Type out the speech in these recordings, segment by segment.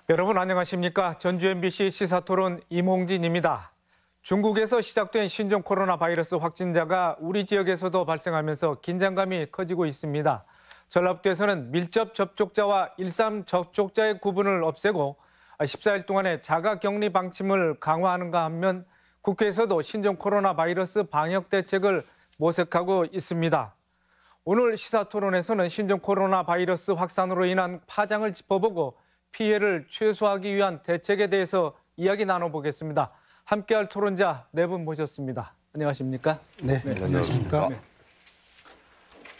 여러분 안녕하십니까? 전주 MBC 시사토론 임홍진입니다. 중국에서 시작된 신종 코로나 바이러스 확진자가 우리 지역에서도 발생하면서 긴장감이 커지고 있습니다. 전라북도에서는 밀접 접촉자와 일상 접촉자의 구분을 없애고 14일 동안의 자가 격리 방침을 강화하는가 하면 국회에서도 신종 코로나 바이러스 방역 대책을 모색하고 있습니다. 오늘 시사토론에서는 신종 코로나 바이러스 확산으로 인한 파장을 짚어보고 피해를 최소화하기 위한 대책에 대해서 이야기 나눠보겠습니다. 함께할 토론자 네 분 모셨습니다. 안녕하십니까? 네, 안녕하십니까?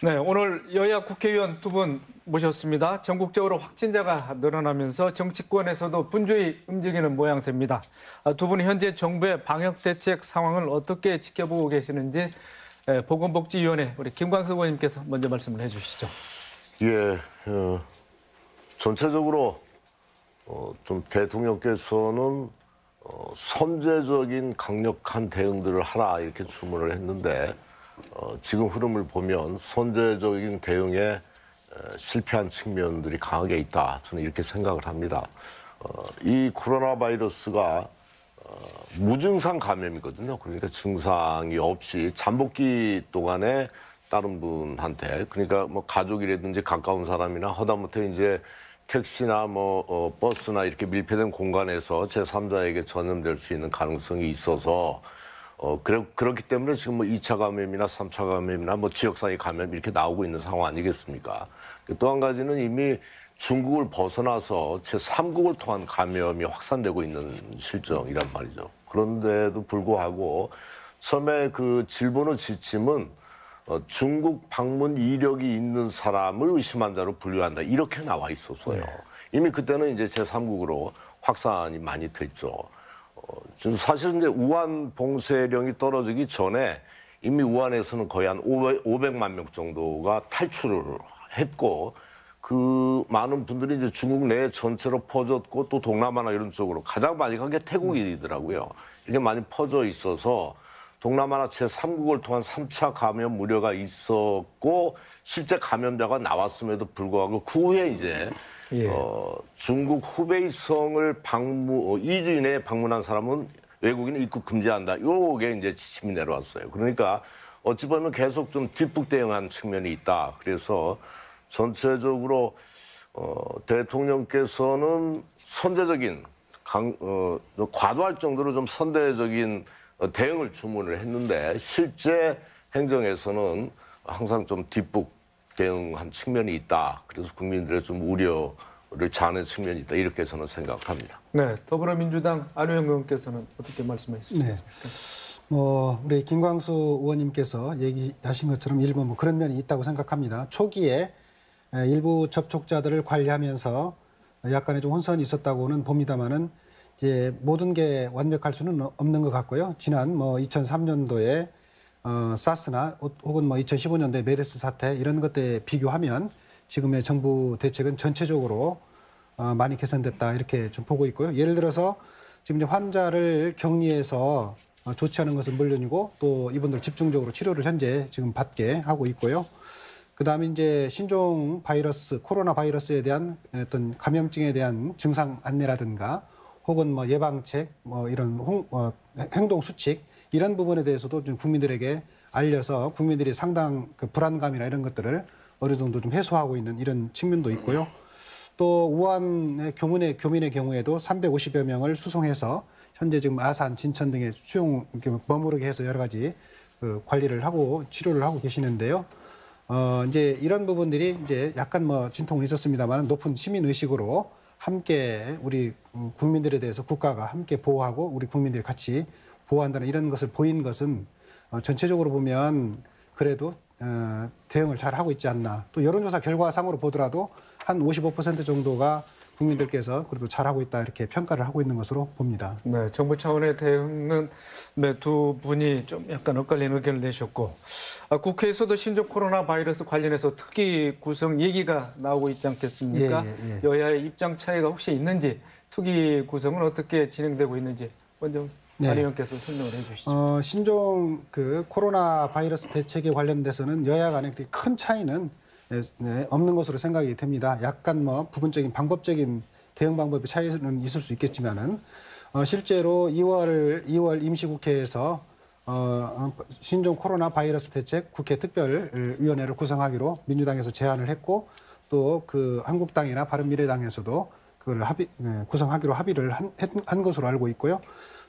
네, 오늘 여야 국회의원 두 분 모셨습니다. 전국적으로 확진자가 늘어나면서 정치권에서도 분주히 움직이는 모양새입니다. 두 분이 현재 정부의 방역 대책 상황을 어떻게 지켜보고 계시는지 보건복지위원회 우리 김광석 의원님께서 먼저 말씀을 해주시죠. 예, 전체적으로 좀 대통령께서는 선제적인 강력한 대응들을 하라 이렇게 주문을 했는데 지금 흐름을 보면 선제적인 대응에 실패한 측면들이 강하게 있다. 저는 이렇게 생각을 합니다. 이 코로나 바이러스가 무증상 감염이거든요. 그러니까 증상이 없이 잠복기 동안에 다른 분한테, 그러니까 뭐 가족이라든지 가까운 사람이나 하다못해 이제 택시나 버스나 이렇게 밀폐된 공간에서 제3자에게 전염될 수 있는 가능성이 있어서 그렇기 때문에 지금 뭐 2차 감염이나 3차 감염이나 뭐 지역사회 감염 이렇게 나오고 있는 상황 아니겠습니까? 또 한 가지는 이미 중국을 벗어나서 제3국을 통한 감염이 확산되고 있는 실정이란 말이죠. 그런데도 불구하고 처음에 그 질본의 지침은 중국 방문 이력이 있는 사람을 의심한 자로 분류한다. 이렇게 나와 있었어요. 네. 이미 그때는 이제 제3국으로 확산이 많이 됐죠. 사실은 이제 우한 봉쇄령이 떨어지기 전에 이미 우한에서는 거의 한 500만 명 정도가 탈출을 했고 그 많은 분들이 이제 중국 내 전체로 퍼졌고 또 동남아나 이런 쪽으로 가장 많이 간 게 태국이더라고요. 이게 많이 퍼져 있어서 동남아나 제3국을 통한 3차 감염 우려가 있었고 실제 감염자가 나왔음에도 불구하고 그 후에 이제 중국 후베이성을 2주 이내에 방문한 사람은 외국인 입국 금지한다. 요게 이제 지침이 내려왔어요. 그러니까 어찌 보면 계속 좀 뒷북 대응한 측면이 있다. 그래서 전체적으로 대통령께서는 선제적인 과도할 정도로 좀 선제적인 대응을 주문을 했는데 실제 행정에서는 항상 좀 뒷북 대응한 측면이 있다. 그래서 국민들의 좀 우려를 자아낸 측면이 있다. 이렇게 저는 생각합니다. 네, 더불어민주당 안호영 의원께서는 어떻게 말씀하셨습니까? 네. 우리 김광수 의원님께서 얘기하신 것처럼 일부 뭐 그런 면이 있다고 생각합니다. 초기에 일부 접촉자들을 관리하면서 약간의 좀 혼선이 있었다고는 봅니다만은 이제 모든 게 완벽할 수는 없는 것 같고요. 지난 2003년도에 사스나 혹은 2015년도에 메르스 사태 이런 것들에 비교하면 지금의 정부 대책은 전체적으로 많이 개선됐다 이렇게 좀 보고 있고요. 예를 들어서 지금 이제 환자를 격리해서 조치하는 것은 물론이고 또 이분들 집중적으로 치료를 현재 지금 받게 하고 있고요. 그다음에 이제 신종 바이러스, 코로나 바이러스에 대한 어떤 감염증에 대한 증상 안내라든가 혹은 예방책, 이런 행동 수칙 이런 부분에 대해서도 좀 국민들에게 알려서 국민들이 상당 그 불안감이나 이런 것들을 어느 정도 좀 해소하고 있는 이런 측면도 있고요. 또 우한의 교민의 경우에도 350여 명을 수송해서 현재 지금 아산, 진천 등에 머무르게 해서 여러 가지 그 관리를 하고 치료를 하고 계시는데요. 이제 이런 부분들이 이제 약간 진통은 있었습니다만 높은 시민 의식으로 함께 우리 국민들에 대해서 국가가 함께 보호하고 우리 국민들이 같이 보호한다는 이런 것을 보인 것은 전체적으로 보면 그래도 대응을 잘 하고 있지 않나. 또 여론조사 결과상으로 보더라도 한 55% 정도가 국민들께서 그래도 잘하고 있다 이렇게 평가를 하고 있는 것으로 봅니다. 네, 정부 차원의 대응은 두 분이 좀 약간 엇갈리는 의견을 내셨고 국회에서도 신종 코로나 바이러스 관련해서 특위 구성 얘기가 나오고 있지 않겠습니까? 예. 여야의 입장 차이가 혹시 있는지 특위 구성은 어떻게 진행되고 있는지 먼저 안 의원께서 설명을 해주시죠. 신종 그 코로나 바이러스 대책에 관련돼서는 여야 간의 큰 차이는 없는 것으로 생각이 됩니다. 약간 부분적인 방법적인 대응 방법의 차이는 있을 수 있겠지만은 실제로 2월 임시국회에서 신종 코로나 바이러스 대책 국회 특별위원회를 구성하기로 민주당에서 제안을 했고 또 그 한국당이나 바른미래당에서도 그걸 구성하기로 합의를 한 것으로 알고 있고요.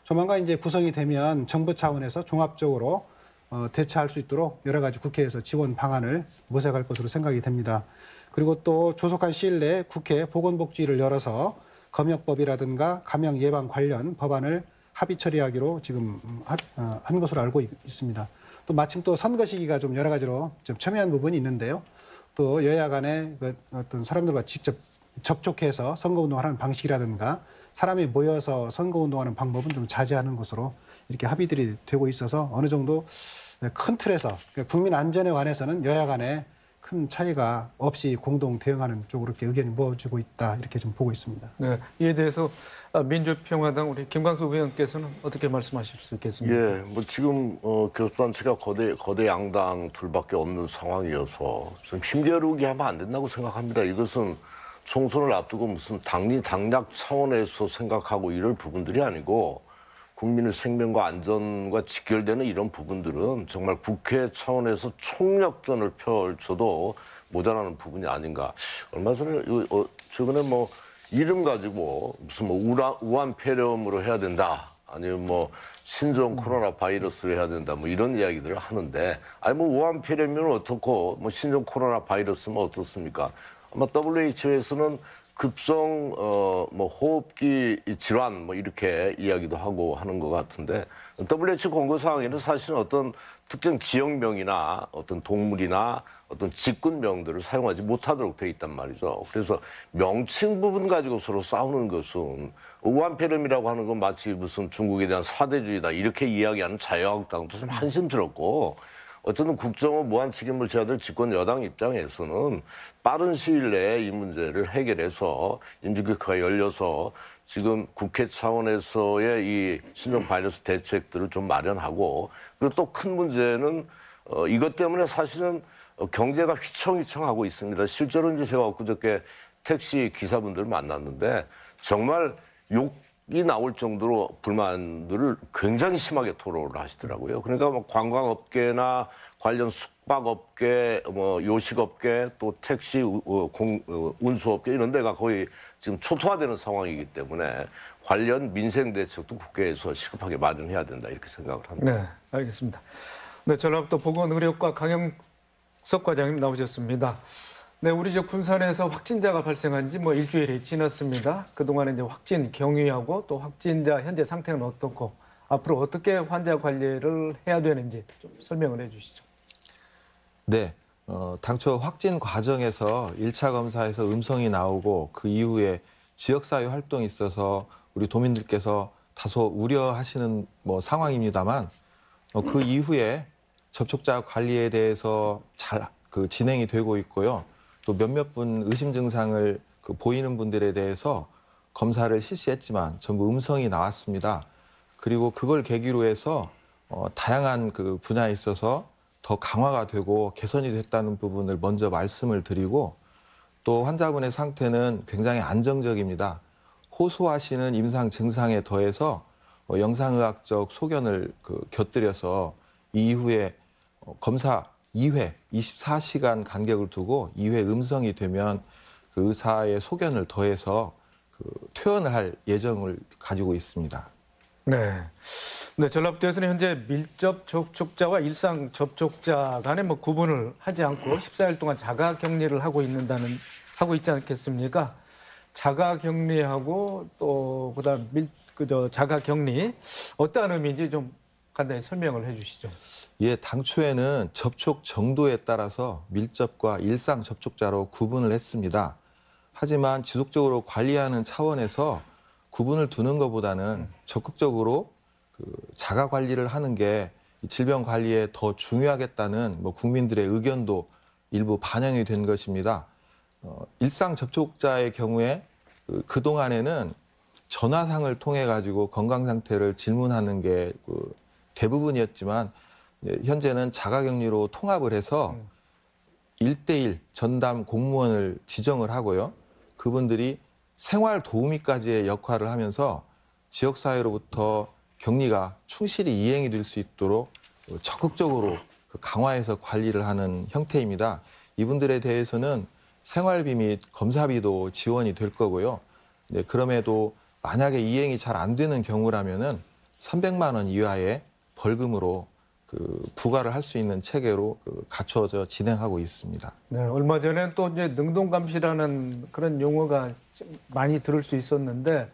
조만간 이제 구성이 되면 정부 차원에서 종합적으로 대처할 수 있도록 여러 가지 국회에서 지원 방안을 모색할 것으로 생각이 됩니다. 그리고 또 조속한 시일 내에 국회 보건복지위를 열어서 검역법이라든가 감염 예방 관련 법안을 합의 처리하기로 지금 한 것으로 알고 있습니다. 또 마침 또 선거 시기가 좀 여러 가지로 좀 첨예한 부분이 있는데요. 또 여야 간에 어떤 사람들과 직접 접촉해서 선거운동하는 방식이라든가 사람이 모여서 선거운동하는 방법은 좀 자제하는 것으로 이렇게 합의들이 되고 있어서 어느 정도 큰 틀에서 국민 안전에 관해서는 여야 간에 큰 차이가 없이 공동 대응하는 쪽으로 이렇게 의견이 모아지고 있다 이렇게 좀 보고 있습니다. 네, 이에 대해서 민주평화당 우리 김광수 의원께서는 어떻게 말씀하실 수 있겠습니까? 예, 뭐 지금 교섭단체가 거대 양당 둘밖에 없는 상황이어서 좀 힘겨루게 하면 안 된다고 생각합니다. 이것은 총선을 앞두고 무슨 당락 차원에서 생각하고 이럴 부분들이 아니고 국민의 생명과 안전과 직결되는 이런 부분들은 정말 국회 차원에서 총력전을 펼쳐도 모자라는 부분이 아닌가. 얼마 전에 최근에 뭐 이름 가지고 무슨 뭐 우한폐렴으로 해야 된다. 아니면 뭐 신종 코로나 바이러스를 해야 된다. 뭐 이런 이야기들을 하는데 아니 뭐 우한폐렴이면 어떻고 뭐 신종 코로나 바이러스면 어떻습니까? 아마 WHO에서는 급성 뭐 호흡기 질환 뭐 이렇게 이야기도 하고 하는 것 같은데 WHO 권고 사항에는 사실은 어떤 특정 지역명이나 어떤 동물이나 어떤 직군명들을 사용하지 못하도록 돼 있단 말이죠. 그래서 명칭 부분 가지고 서로 싸우는 것은 우한폐렴이라고 하는 건 마치 무슨 중국에 대한 사대주의다 이렇게 이야기하는 자유한국당도 좀 한심스럽고 어쨌든 국정원 무한 책임을 져야 될 집권 여당 입장에서는 빠른 시일 내에 이 문제를 해결해서 임시국회가 열려서 지금 국회 차원에서의 이 신종 바이러스 대책들을 좀 마련하고 그리고 또 큰 문제는 이것 때문에 사실은 경제가 휘청휘청하고 있습니다. 실제로 이제 제가 엊그저께 택시 기사분들 만났는데 정말 욕이 나올 정도로 불만들을 굉장히 심하게 토로를 하시더라고요. 그러니까 뭐 관광업계나 관련 숙박업계, 뭐 요식업계, 또 택시, 운수업계 이런 데가 거의 지금 초토화되는 상황이기 때문에 관련 민생 대책도 국회에서 시급하게 마련해야 된다 이렇게 생각을 합니다. 네, 알겠습니다. 네, 전라북도 보건의료과 강영석 과장님 나오셨습니다. 네, 우리 군산에서 확진자가 발생한 지 뭐 일주일이 지났습니다. 그동안에 이제 확진 경위하고 또 확진자 현재 상태는 어떻고 앞으로 어떻게 환자 관리를 해야 되는지 좀 설명을 해 주시죠. 네, 당초 확진 과정에서 1차 검사에서 음성이 나오고 그 이후에 지역사회 활동이 있어서 우리 도민들께서 다소 우려하시는 뭐 상황입니다만 그 이후에 접촉자 관리에 대해서 잘 진행이 되고 있고요. 또 몇몇 분 의심 증상을 보이는 분들에 대해서 검사를 실시했지만 전부 음성이 나왔습니다. 그리고 그걸 계기로 해서 다양한 분야에 있어서 더 강화가 되고 개선이 됐다는 부분을 먼저 말씀을 드리고 또 환자분의 상태는 굉장히 안정적입니다. 호소하시는 임상 증상에 더해서 영상의학적 소견을 곁들여서 이후에 검사 2회 24시간 간격을 두고 2회 음성이 되면 그 의사의 소견을 더해서 퇴원을 할 예정을 가지고 있습니다. 네. 네, 전라북도에서는 현재 밀접 접촉자와 일상 접촉자 간에 뭐 구분을 하지 않고 14일 동안 자가 격리를 하고 있지 않겠습니까? 자가 격리하고 또 그다음 자가 격리 어떠한 의미인지 좀 간단히 설명을 해 주시죠. 예, 당초에는 접촉 정도에 따라서 밀접과 일상 접촉자로 구분을 했습니다. 하지만 지속적으로 관리하는 차원에서 구분을 두는 것보다는 적극적으로 자가 관리를 하는 게 질병 관리에 더 중요하겠다는 국민들의 의견도 일부 반영이 된 것입니다. 일상 접촉자의 경우에 그동안에는 전화상을 통해 가지고 건강 상태를 질문하는 게 대부분이었지만 현재는 자가격리로 통합을 해서 1:1 전담 공무원을 지정을 하고요. 그분들이 생활 도우미까지의 역할을 하면서 지역사회로부터 격리가 충실히 이행이 될 수 있도록 적극적으로 강화해서 관리를 하는 형태입니다. 이분들에 대해서는 생활비 및 검사비도 지원이 될 거고요. 네, 그럼에도 만약에 이행이 잘 안 되는 경우라면은 300만 원 이하의 벌금으로 부과를 할 수 있는 체계로 갖춰져 진행하고 있습니다. 네, 얼마 전에 또 이제 능동감시라는 그런 용어가 많이 들을 수 있었는데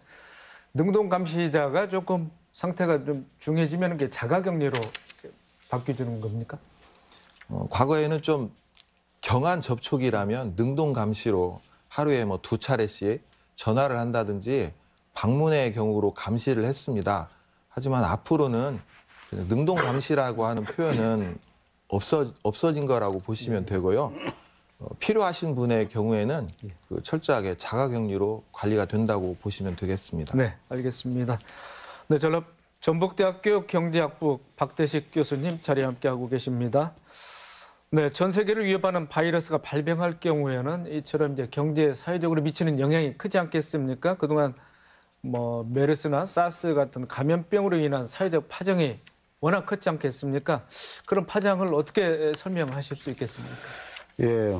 능동감시자가 조금 상태가 좀 중해지면 이게 자가격리로 바뀌어지는 겁니까? 과거에는 좀 경한 접촉이라면 능동감시로 하루에 뭐 2차례씩 전화를 한다든지 방문의 경우로 감시를 했습니다. 하지만 앞으로는 능동감시라고 하는 표현은 없어진 거라고 보시면 되고요. 필요하신 분의 경우에는 철저하게 자가격리로 관리가 된다고 보시면 되겠습니다. 네, 알겠습니다. 네, 전북대학교 경제학부 박대식 교수님 자리에 함께하고 계십니다. 네, 전 세계를 위협하는 바이러스가 발병할 경우에는 이처럼 이제 경제, 사회적으로 미치는 영향이 크지 않겠습니까? 그동안 뭐 메르스나 사스 같은 감염병으로 인한 사회적 파장이 워낙 컸지 않겠습니까? 그런 파장을 어떻게 설명하실 수 있겠습니까? 예,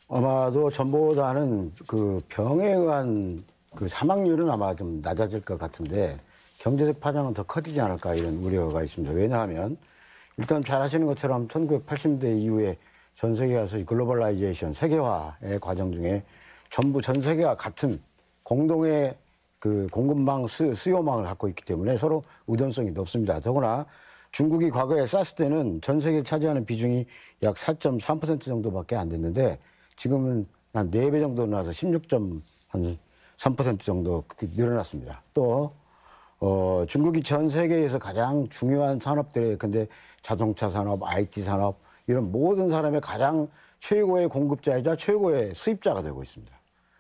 아마도 전보다는 그 병에 의한 그 사망률은 아마 좀 낮아질 것 같은데 경제적 파장은 더 커지지 않을까 이런 우려가 있습니다. 왜냐하면 일단 잘 아시는 것처럼 1980년대 이후에 전 세계가 소위 글로벌라이제이션, 세계화의 과정 중에 전부 전 세계가 같은 공동의 그 공급망, 수요망을 갖고 있기 때문에 서로 의존성이 높습니다. 더구나 중국이 과거에 사스 때는 전 세계를 차지하는 비중이 약 4.3% 정도밖에 안 됐는데 지금은 한 4배 정도 나와서 16.3% 정도 늘어났습니다. 또 중국이 전 세계에서 가장 중요한 산업들에 근데 자동차 산업, IT 산업 이런 모든 산업의 가장 최고의 공급자이자 최고의 수입자가 되고 있습니다.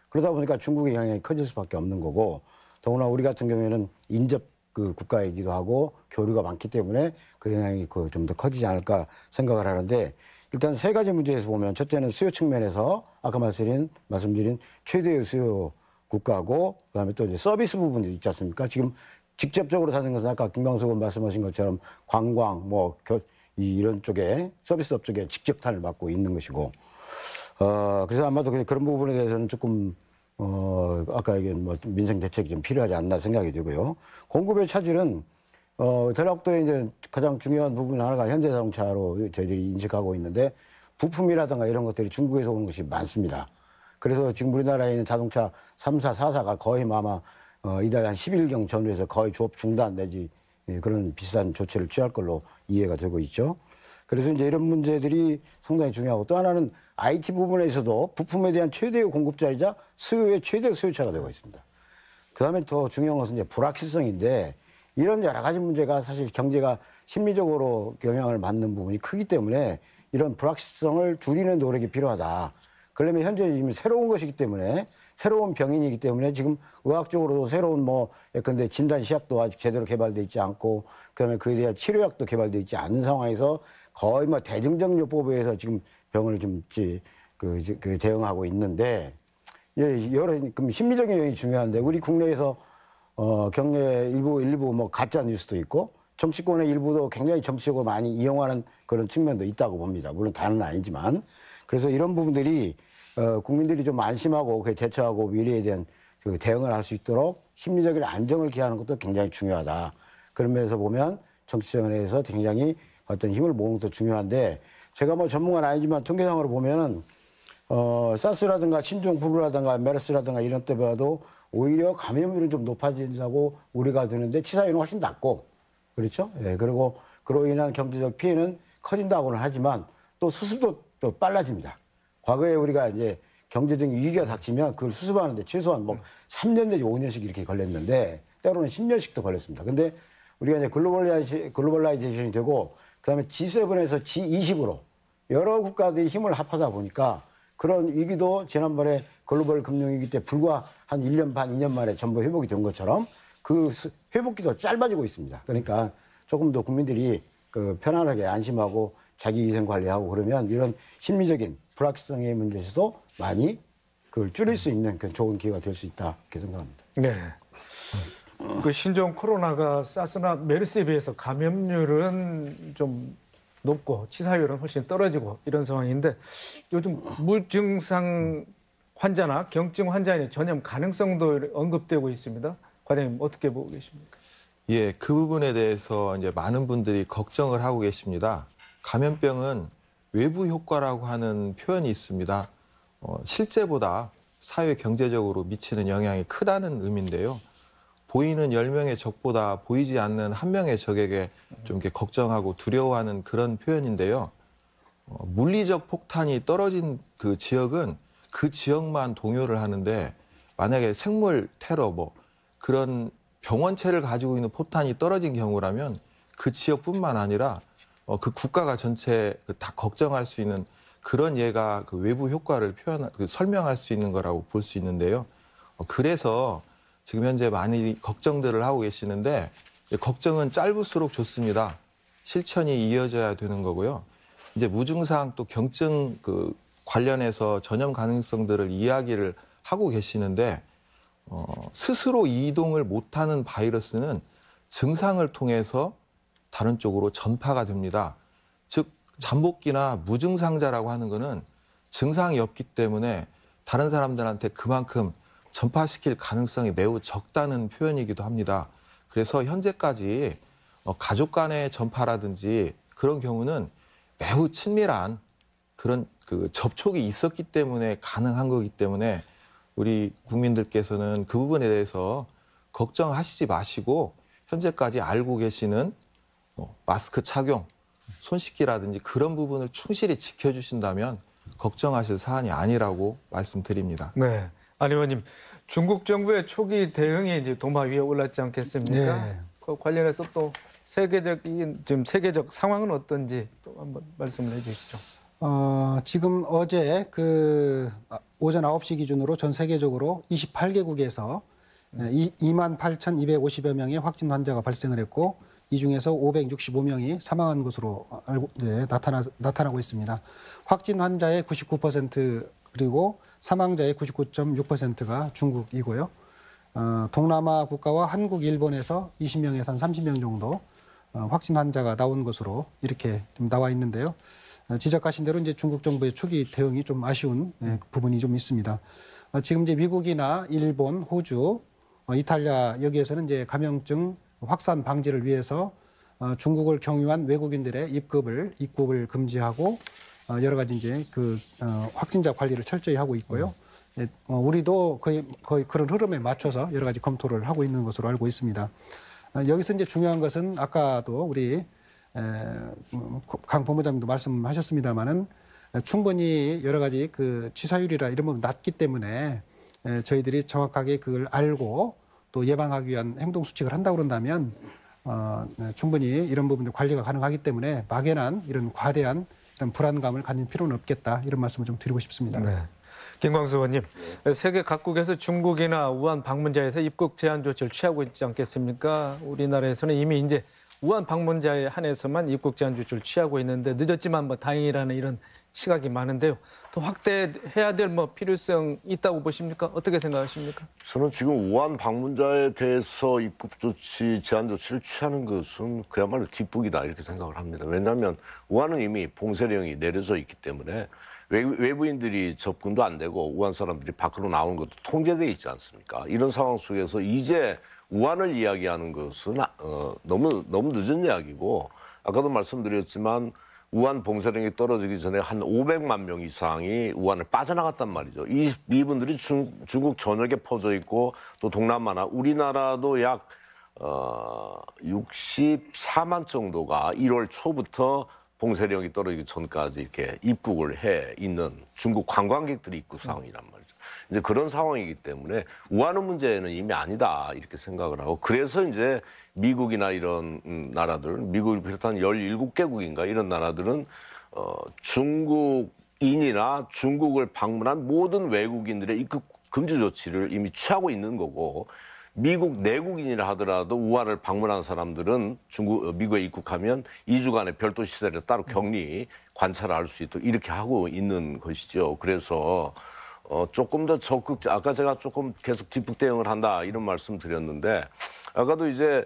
그러다 보니까 중국의 영향이 커질 수밖에 없는 거고 더구나 우리 같은 경우에는 인접 그 국가이기도 하고 교류가 많기 때문에 그 영향이 좀 더 커지지 않을까 생각을 하는데 일단 세 가지 문제에서 보면 첫째는 수요 측면에서 아까 말씀드린 최대의 수요 국가고 그다음에 또 이제 서비스 부분이 있지 않습니까? 지금 직접적으로 사는 것은 아까 김광수 의원 말씀하신 것처럼 관광, 이런 쪽에 서비스 업 쪽에 직격탄을 맞고 있는 것이고 그래서 아마도 그런 부분에 대해서는 조금 아까 얘기한 민생 대책이 좀 필요하지 않나 생각이 되고요. 공급의 차질은 전라북도에 이제 가장 중요한 부분 하나가 현대자동차로 저희들이 인식하고 있는데 부품이라든가 이런 것들이 중국에서 오는 것이 많습니다. 그래서 지금 우리나라에 있는 자동차 3사, 4사가 거의 아마 이달 한 10일경 전후에서 거의 조업 중단 내지 그런 비슷한 조치를 취할 걸로 이해가 되고 있죠. 그래서 이제 이런 문제들이 상당히 중요하고 또 하나는 IT 부분에서도 부품에 대한 최대의 공급자이자 수요의 최대 수요차가 되고 있습니다. 그다음에 더 중요한 것은 이제 불확실성인데 이런 여러 가지 문제가 사실 경제가 심리적으로 영향을 받는 부분이 크기 때문에 이런 불확실성을 줄이는 노력이 필요하다. 그러면 현재 지금 새로운 것이기 때문에 새로운 병인이기 때문에 지금 의학적으로도 새로운 예컨대 진단 시약도 아직 제대로 개발되어 있지 않고 그다음에 그에 대한 치료약도 개발되어 있지 않은 상황에서 거의 대증적요법에 의해서 지금 병을 좀 대응하고 있는데 그럼 심리적인 요인이 중요한데 우리 국내에서 경례 일부 가짜 뉴스도 있고 정치권의 일부도 굉장히 정치적으로 많이 이용하는 그런 측면도 있다고 봅니다. 물론 다는 아니지만 그래서 이런 부분들이 국민들이 좀 안심하고 그 대처하고 미래에 대한 그 대응을 할 수 있도록 심리적인 안정을 기하는 것도 굉장히 중요하다. 그런 면에서 보면 정치권에서 굉장히 어떤 힘을 모으는 것도 중요한데 제가 전문가는 아니지만 통계상으로 보면은 사스라든가 신종 플루라든가 메르스라든가 이런 때 봐도 오히려 감염률은 좀 높아진다고 우려가 되는데 치사율은 훨씬 낮고 그렇죠? 예, 그리고 그로 인한 경제적 피해는 커진다고는 하지만 또 수습도 또 빨라집니다. 과거에 우리가 이제 경제적 위기가 닥치면 그걸 수습하는데 최소한 3년 내지 5년씩 이렇게 걸렸는데 때로는 10년씩도 걸렸습니다. 근데 우리가 이제 글로벌라이제이션이 되고 그다음에 G7에서 G20으로 여러 국가들이 힘을 합하다 보니까 그런 위기도 지난번에 글로벌 금융위기 때 불과 한 1년 반, 2년 만에 전부 회복이 된 것처럼 그 회복기도 짧아지고 있습니다. 그러니까 조금 더 국민들이 편안하게 안심하고 자기 위생 관리하고 그러면 이런 심리적인 불확실성의 문제에서도 많이 그걸 줄일 수 있는 그 좋은 기회가 될 수 있다 이렇게 생각합니다. 네. 그 신종 코로나가 사스나 메르스에 비해서 감염률은 좀 높고 치사율은 훨씬 떨어지고 이런 상황인데 요즘 무증상 환자나 경증 환자의 전염 가능성도 언급되고 있습니다. 과장님 어떻게 보고 계십니까? 예, 그 부분에 대해서 이제 많은 분들이 걱정을 하고 계십니다. 감염병은 외부 효과라고 하는 표현이 있습니다. 실제보다 사회 경제적으로 미치는 영향이 크다는 의미인데요. 보이는 10명의 적보다 보이지 않는 1명의 적에게 좀 이렇게 걱정하고 두려워하는 그런 표현인데요. 물리적 폭탄이 떨어진 그 지역은 그 지역만 동요를 하는데 만약에 생물 테러 그런 병원체를 가지고 있는 포탄이 떨어진 경우라면 그 지역뿐만 아니라 그 국가가 전체 다 걱정할 수 있는 그런 예가 그 외부 효과를 설명할 수 있는 거라고 볼 수 있는데요. 그래서 지금 현재 많이 걱정들을 하고 계시는데 걱정은 짧을수록 좋습니다. 실천이 이어져야 되는 거고요. 이제 무증상 또 경증 그 관련해서 전염 가능성들을 이야기를 하고 계시는데 스스로 이동을 못하는 바이러스는 증상을 통해서 다른 쪽으로 전파가 됩니다. 즉 잠복기나 무증상자라고 하는 거는 증상이 없기 때문에 다른 사람들한테 그만큼 전파시킬 가능성이 매우 적다는 표현이기도 합니다. 그래서 현재까지 가족 간의 전파라든지 그런 경우는 매우 친밀한 그런 그 접촉이 있었기 때문에 가능한 거기 때문에 우리 국민들께서는 그 부분에 대해서 걱정하시지 마시고 현재까지 알고 계시는 마스크 착용, 손 씻기라든지 그런 부분을 충실히 지켜주신다면 걱정하실 사안이 아니라고 말씀드립니다. 네. 안 의원님, 중국 정부의 초기 대응이 이제 도마 위에 올랐지 않겠습니까? 네. 그 관련해서 또 세계적 상황은 어떤지 또 한번 말씀을 해주시죠. 지금 어제 오전 9시 기준으로 전 세계적으로 28개국에서 28,250여 명의 확진 환자가 발생을 했고 이 중에서 565명이 사망한 것으로 나타나고 있습니다. 확진 환자의 99% 그리고 사망자의 99.6%가 중국이고요. 동남아 국가와 한국, 일본에서 20명에서 한 30명 정도 확진 환자가 나온 것으로 이렇게 좀 나와 있는데요. 지적하신 대로 이제 중국 정부의 초기 대응이 좀 아쉬운 부분이 좀 있습니다. 지금 이제 미국이나 일본, 호주, 이탈리아 여기에서는 이제 감염증 확산 방지를 위해서 중국을 경유한 외국인들의 입국을 금지하고 여러 가지 이제 확진자 관리를 철저히 하고 있고요. 우리도 거의 그런 흐름에 맞춰서 여러 가지 검토를 하고 있는 것으로 알고 있습니다. 여기서 이제 중요한 것은 아까도 우리 강 본부장님도 말씀하셨습니다만은 충분히 여러 가지 그 치사율이라 이런 부분 낮기 때문에 저희들이 정확하게 그걸 알고 또 예방하기 위한 행동 수칙을 한다고 그런다면 충분히 이런 부분들 관리가 가능하기 때문에 막연한 이런 과대한 이런 불안감을 가질 필요는 없겠다 이런 말씀을 좀 드리고 싶습니다. 네. 김광수 의원님, 세계 각국에서 중국이나 우한 방문자에서 입국 제한 조치를 취하고 있지 않겠습니까? 우리나라에서는 이미 이제 우한 방문자에 한해서만 입국 제한 조치를 취하고 있는데 늦었지만 다행이라는 이런 시각이 많은데요. 더 확대해야 될 필요성 있다고 보십니까? 어떻게 생각하십니까? 저는 지금 우한 방문자에 대해서 입국 조치, 제한 조치를 취하는 것은 그야말로 뒷북이다 이렇게 생각을 합니다. 왜냐하면 우한은 이미 봉쇄령이 내려져 있기 때문에 외부인들이 접근도 안 되고 우한 사람들이 밖으로 나오는 것도 통제되어 있지 않습니까? 이런 상황 속에서 이제 우한을 이야기하는 것은 너무 늦은 이야기고 아까도 말씀드렸지만 우한 봉쇄령이 떨어지기 전에 한 500만 명 이상이 우한을 빠져나갔단 말이죠. 이분들이 중국 전역에 퍼져 있고 또 동남아나 우리나라도 약 64만 정도가 1월 초부터 봉쇄령이 떨어지기 전까지 이렇게 입국을 해 있는 중국 관광객들이 입국 상황이란 말이죠. 이제 그런 상황이기 때문에 우한의 문제는 이미 아니다 이렇게 생각을 하고 그래서 이제 미국이나 이런 나라들, 미국을 비롯한 17개국인가 이런 나라들은 중국인이나 중국을 방문한 모든 외국인들의 입국 금지 조치를 이미 취하고 있는 거고 미국 내국인이라 하더라도 우한을 방문한 사람들은 미국에 입국하면 2주간의 별도 시설에 따로 격리 관찰을 할 수 있도록 이렇게 하고 있는 것이죠. 그래서 조금 더 적극, 아까 제가 조금 계속 뒷북 대응을 한다 이런 말씀 드렸는데 아까도 이제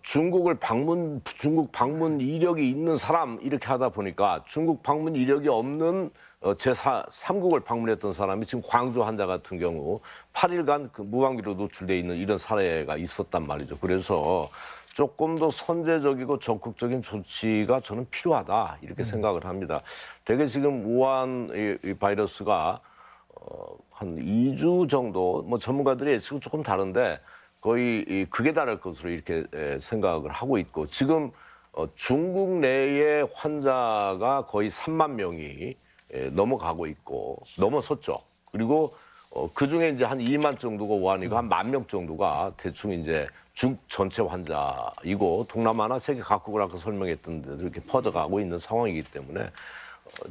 중국 방문 이력이 있는 사람 이렇게 하다 보니까 중국 방문 이력이 없는 제3국을 방문했던 사람이 지금 광주 환자 같은 경우 8일간 그 무방비로 노출돼 있는 이런 사례가 있었단 말이죠. 그래서 조금 더 선제적이고 적극적인 조치가 저는 필요하다 이렇게 생각을 합니다. 대개 지금 우한 이 바이러스가 한 2주 정도 뭐 전문가들의 예측은 조금 다른데 거의 극에 달할 것으로 이렇게 생각을 하고 있고 지금 중국 내의 환자가 거의 3만 명이 넘어가고 있고 넘어섰죠. 그리고 그중에 이제 한 2만 정도가 우한이고 한 1만 명 정도가 대충 이제 중국 전체 환자이고 동남아나 세계 각국을 아까 설명했던 데도 이렇게 퍼져가고 있는 상황이기 때문에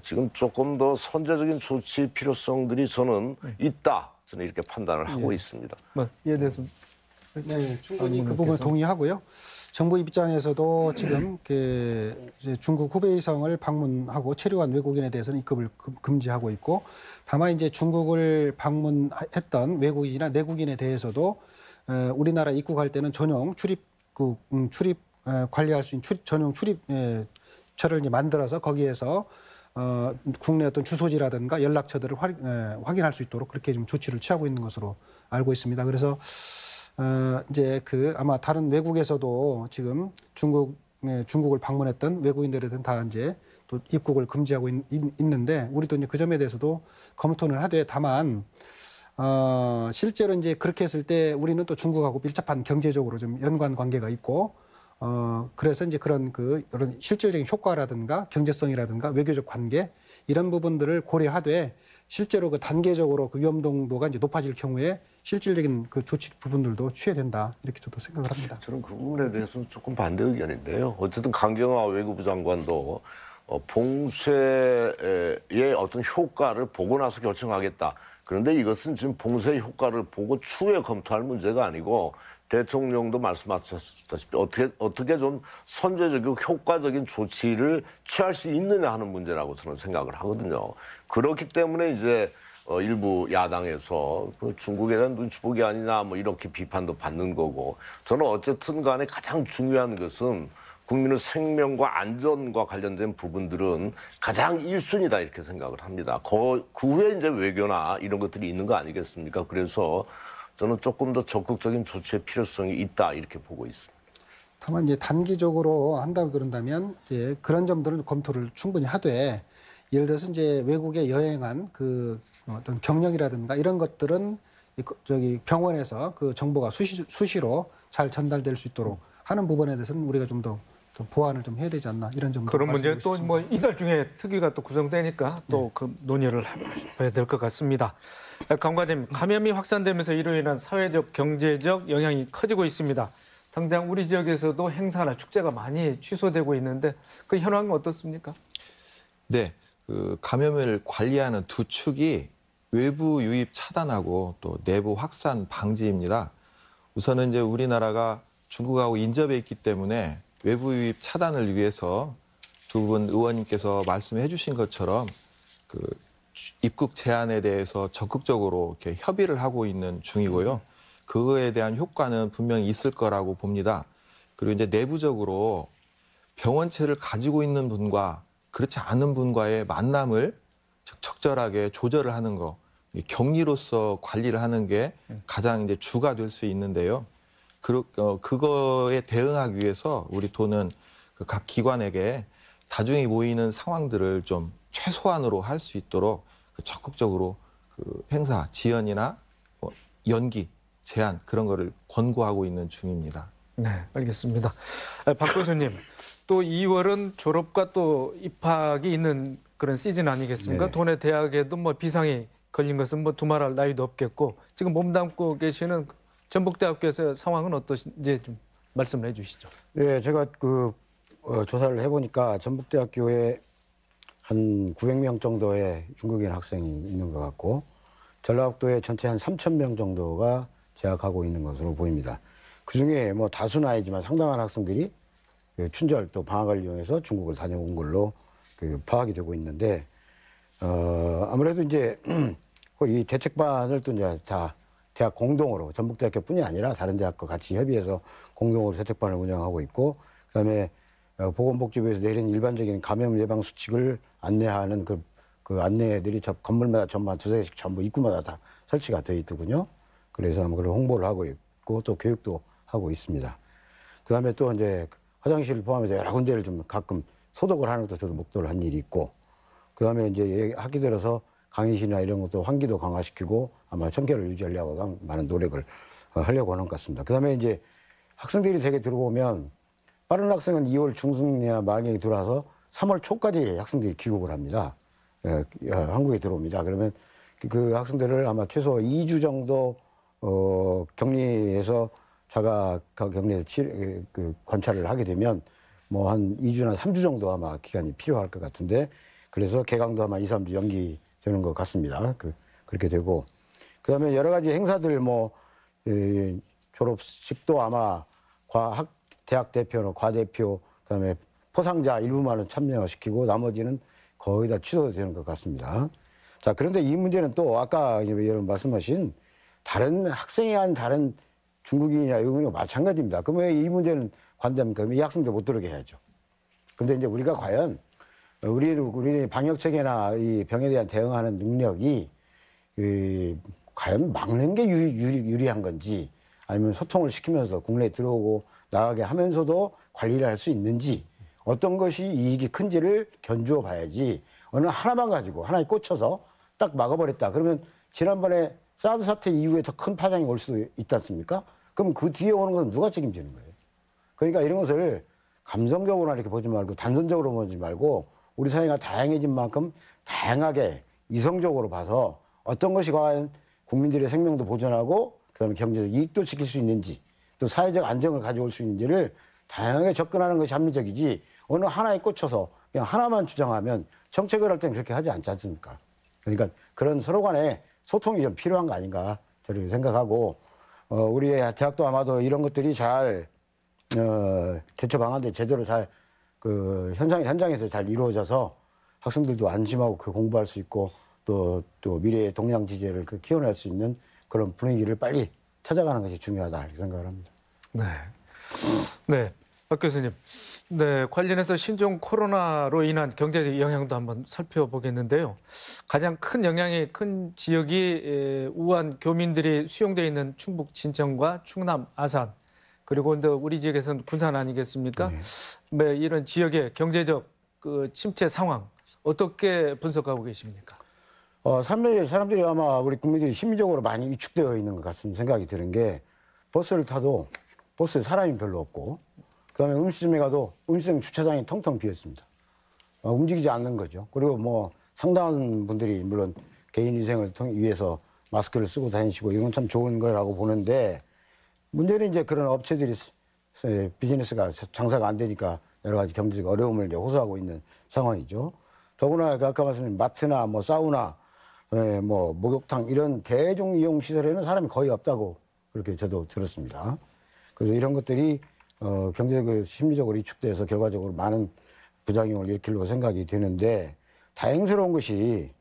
지금 조금 더 선제적인 조치 필요성들이 저는 있다. 저는 이렇게 판단을 하고 있습니다. 이에 대해서 네, 충분히 그 부분 동의하고요. 정부 입장에서도 지금 이제 중국 후베이성을 방문하고 체류한 외국인에 대해서는 입국을 금지하고 있고, 다만 이제 중국을 방문했던 외국인이나 내국인에 대해서도 우리나라 입국할 때는 전용 출입 관리할 수 있는 전용 출입처를 이제 만들어서 거기에서 국내 어떤 주소지라든가 연락처들을 확인할 수 있도록 그렇게 좀 조치를 취하고 있는 것으로 알고 있습니다. 그래서 이제 아마 다른 외국에서도 지금 중국을 방문했던 외국인들은 다 이제 또 입국을 금지하고 있는데 우리도 이제 그 점에 대해서도 검토를 하되 다만 실제로 이제 그렇게 했을 때 우리는 또 중국하고 밀접한 경제적으로 좀 연관 관계가 있고 그래서 이제 그런 이런 실질적인 효과라든가 경제성이라든가 외교적 관계 이런 부분들을 고려하되 실제로 단계적으로 위험도가 이제 높아질 경우에 실질적인 조치 부분들도 취해야 된다 이렇게 저도 생각을 합니다. 저는 그 부분에 대해서는 조금 반대 의견인데요. 어쨌든 강경화 외교부 장관도 봉쇄의 어떤 효과를 보고 나서 결정하겠다. 그런데 이것은 지금 봉쇄의 효과를 보고 추후에 검토할 문제가 아니고 대통령도 말씀하셨다시피 어떻게 좀 선제적이고 효과적인 조치를 취할 수 있느냐 하는 문제라고 저는 생각을 하거든요. 그렇기 때문에 이제 일부 야당에서 중국에 대한 눈치보기 아니냐 뭐 이렇게 비판도 받는 거고 저는 어쨌든 간에 가장 중요한 것은 국민의 생명과 안전과 관련된 부분들은 가장 1순위다 이렇게 생각을 합니다. 그 후에 이제 외교나 이런 것들이 있는 거 아니겠습니까? 그래서 저는 조금 더 적극적인 조치의 필요성이 있다 이렇게 보고 있습니다. 다만 이제 단기적으로 한다고 그런다면 이제 그런 점들은 검토를 충분히 하되 예를 들어서 이제 외국에 여행한 어떤 경력이라든가 이런 것들은 병원에서 그 정보가 수시로 잘 전달될 수 있도록 하는 부분에 대해서는 우리가 좀 더 보완을 좀 해야 되지 않나 이런 점도 그런 문제 또 뭐 이달 중에 특위가 또 구성되니까 또 그 논의를 해야 될 것 같습니다. 강 과장님, 감염이 확산되면서 이로 인한 사회적, 경제적 영향이 커지고 있습니다. 당장 우리 지역에서도 행사나 축제가 많이 취소되고 있는데 그 현황은 어떻습니까? 네, 감염을 관리하는 두 축이 외부 유입 차단하고 또 내부 확산 방지입니다. 우선은 이제 우리나라가 중국하고 인접해 있기 때문에 외부 유입 차단을 위해서 두 분 의원님께서 말씀해 주신 것처럼 입국 제한에 대해서 적극적으로 이렇게 협의를 하고 있는 중이고요. 그거에 대한 효과는 분명히 있을 거라고 봅니다. 그리고 이제 내부적으로 병원체를 가지고 있는 분과 그렇지 않은 분과의 만남을 적절하게 조절을 하는 거, 격리로서 관리를 하는 게 가장 이제 주가 될 수 있는데요. 그거에 대응하기 위해서 우리 도는 각 기관에게 다중이 모이는 상황들을 좀 최소한으로 할 수 있도록 적극적으로 행사 지연이나 연기, 제한 그런 거를 권고하고 있는 중입니다. 네, 알겠습니다. 박 교수님, 또 2월은 졸업과 또 입학이 있는 그런 시즌 아니겠습니까? 네. 도내 대학에도 뭐 비상이 걸린 것은 뭐 두말할 나위도 없겠고 지금 몸담고 계시는 전북대학교에서 상황은 어떠신지 좀 말씀을 해주시죠. 네, 제가 조사를 해보니까 전북대학교에 한 900명 정도의 중국인 학생이 있는 것 같고 전라북도에 전체 한 3,000명 정도가 재학하고 있는 것으로 보입니다. 그중에 뭐 다수는 아니지만 상당한 학생들이 춘절 또 방학을 이용해서 중국을 다녀온 걸로 파악이 되고 있는데 아무래도 이제 이 대책반을 또 이제 다 대학 공동으로 전북대학교뿐이 아니라 다른 대학과 같이 협의해서 공동으로 대책반을 운영하고 있고, 그다음에 보건복지부에서 내린 일반적인 감염 예방 수칙을 안내하는 그 안내들이 건물마다 전부 두세 개씩 전부 입구마다 다 설치가 되어 있더군요. 그래서 그런 홍보를 하고 있고 또 교육도 하고 있습니다. 그다음에 또 이제 화장실을 포함해서 여러 군데를 좀 가끔 소독을 하는 것도 저도 목도를 한 일이 있고, 그다음에 이제 학기 들어서 강의실이나 이런 것도 환기도 강화시키고 아마 청결을 유지하려고 많은 노력을 하려고 하는 것 같습니다. 그다음에 이제 학생들이 되게 들어오면 빠른 학생은 2월 중순이나 말경에 들어와서 3월 초까지 학생들이 귀국을 합니다. 한국에 들어옵니다. 그러면 그 학생들을 아마 최소 2주 정도 격리해서 자가 격리해서 관찰을 하게 되면 뭐 한 2주나 3주 정도 아마 기간이 필요할 것 같은데, 그래서 개강도 아마 2, 3주 연기되는 것 같습니다. 그렇게 되고, 그다음에 여러 가지 행사들 졸업식도 아마 대학 대표, 과대표, 그다음에 포상자 일부만은 참여시키고 나머지는 거의 다 취소되는 것 같습니다. 자, 그런데 이 문제는 또 아까 여러분 말씀하신 다른 학생이 아닌 다른 중국인이나 외국인과 마찬가지입니다. 그럼 왜 이 문제는 관대합니까? 이 학생들 못 들어오게 해야죠. 근데 이제 우리가 과연 우리 방역 체계나 이 병에 대한 대응하는 능력이 과연 막는 게 유리한 건지, 아니면 소통을 시키면서 국내에 들어오고 나가게 하면서도 관리를 할 수 있는지, 어떤 것이 이익이 큰지를 견주어 봐야지 어느 하나만 가지고 하나에 꽂혀서 딱 막아버렸다. 그러면 지난번에 사드 사태 이후에 더 큰 파장이 올 수도 있지 않습니까? 그럼 그 뒤에 오는 것은 누가 책임지는 거예요? 그러니까 이런 것을 감성적으로 이렇게 보지 말고 단선적으로 보지 말고 우리 사회가 다양해진 만큼 다양하게 이성적으로 봐서 어떤 것이 과연 국민들의 생명도 보존하고 그다음에 경제적 이익도 지킬 수 있는지, 또 사회적 안정을 가져올 수 있는지를 다양하게 접근하는 것이 합리적이지, 어느 하나에 꽂혀서 그냥 하나만 주장하면 정책을 할 때는 그렇게 하지 않지 않습니까? 그러니까 그런 서로 간에 소통이 좀 필요한 거 아닌가 저를 생각하고, 우리 대학도 아마도 이런 것들이 잘 대처 방안들이 제대로 잘 현장에서 잘 이루어져서 학생들도 안심하고 공부할 수 있고 또 미래의 동양 지제를 키워낼 수 있는 그런 분위기를 빨리 찾아가는 것이 중요하다 이렇게 생각을 합니다. 네. 네. 박 교수님. 네. 관련해서 신종 코로나로 인한 경제적 영향도 한번 살펴보겠는데요. 가장 큰 영향이 큰 지역이 우한 교민들이 수용되어 있는 충북 진천과 충남 아산, 그리고 우리 지역에서는 군산 아니겠습니까? 네. 이런 지역의 경제적 침체 상황 어떻게 분석하고 계십니까? 사람들이 아마 우리 국민들이 심리적으로 많이 위축되어 있는 것 같은 생각이 드는 게, 버스를 타도 버스에 사람이 별로 없고, 그다음에 음식점에 가도 음식점 주차장이 텅텅 비어 있습니다. 움직이지 않는 거죠. 그리고 뭐 상당한 분들이 물론 개인 위생을 위해서 마스크를 쓰고 다니시고 이건 참 좋은 거라고 보는데, 문제는 이제 그런 업체들이 비즈니스가 장사가 안 되니까 여러 가지 경제적 어려움을 이제 호소하고 있는 상황이죠. 더구나 아까 말씀드린 마트나 뭐 사우나, 뭐 목욕탕 이런 대중 이용 시설에는 사람이 거의 없다고 그렇게 저도 들었습니다. 그래서 이런 것들이 경제적으로 심리적으로 위축돼서 결과적으로 많은 부작용을 일으키려고 생각이 되는데, 다행스러운 것이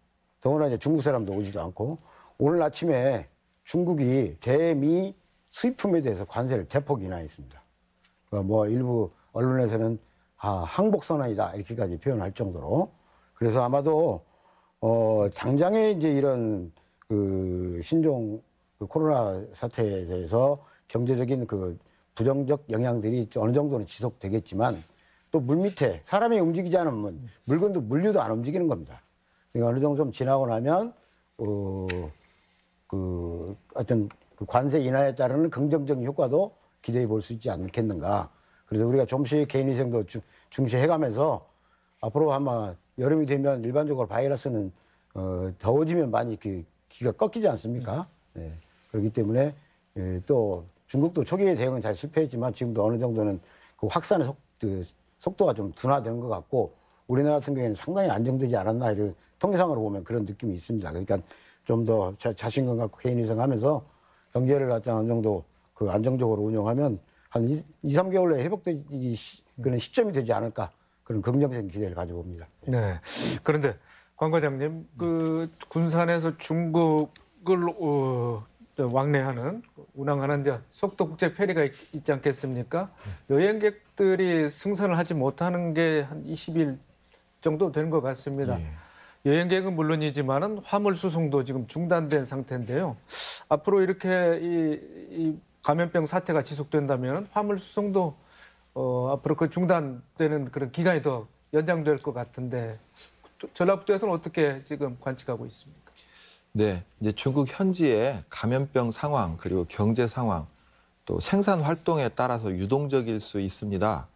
더구나 이제 중국 사람도 오지도 않고, 오늘 아침에 중국이 대미 수입품에 대해서 관세를 대폭 인하했습니다. 뭐 일부 언론에서는 항복선언이다 이렇게까지 표현할 정도로. 그래서 아마도 당장에 이제 이런 신종 코로나 사태에 대해서 경제적인 부정적 영향들이 어느 정도는 지속되겠지만, 또 물밑에 사람이 움직이지 않으면 물건도 물류도 안 움직이는 겁니다. 그러니까 어느 정도 좀 지나고 나면 어떤 관세 인하에 따르는 긍정적인 효과도 기대해 볼 수 있지 않겠는가. 그래서 우리가 좀씩 개인위생도 중시해가면서 앞으로 아마 여름이 되면 일반적으로 바이러스는 더워지면 많이 기가 꺾이지 않습니까? 네. 그렇기 때문에 또 중국도 초기에 대응은 잘 실패했지만 지금도 어느 정도는 그 확산의 속도가 좀 둔화된 것 같고, 우리나라 같은 경우에는 상당히 안정되지 않았나 이런 통계상으로 보면 그런 느낌이 있습니다. 그러니까 좀 더 자신감 갖고 개인위생하면서 경제를 어느 정도 안정적으로 운영하면 한 2, 3개월 내에 회복되기 그런 시점이 되지 않을까, 그런 긍정적인 기대를 가지고 봅니다. 네. 그런데 관 과장님, 그 군산에서 중국을 왕래하는 운항하는 이제 속도 국제 페리가 있지 않겠습니까? 여행객들이 승선을 하지 못하는 게 한 20일 정도 되는 것 같습니다. 여행객은 물론이지만은 화물 수송도 지금 중단된 상태인데요. 앞으로 이렇게 이 감염병 사태가 지속된다면 화물 수송도 앞으로 그 중단되는 그런 기간이 더 연장될 것 같은데 전라북도에서는 어떻게 지금 관측하고 있습니까? 네, 이제 중국 현지의 감염병 상황 그리고 경제 상황 또 생산 활동에 따라서 유동적일 수 있습니다.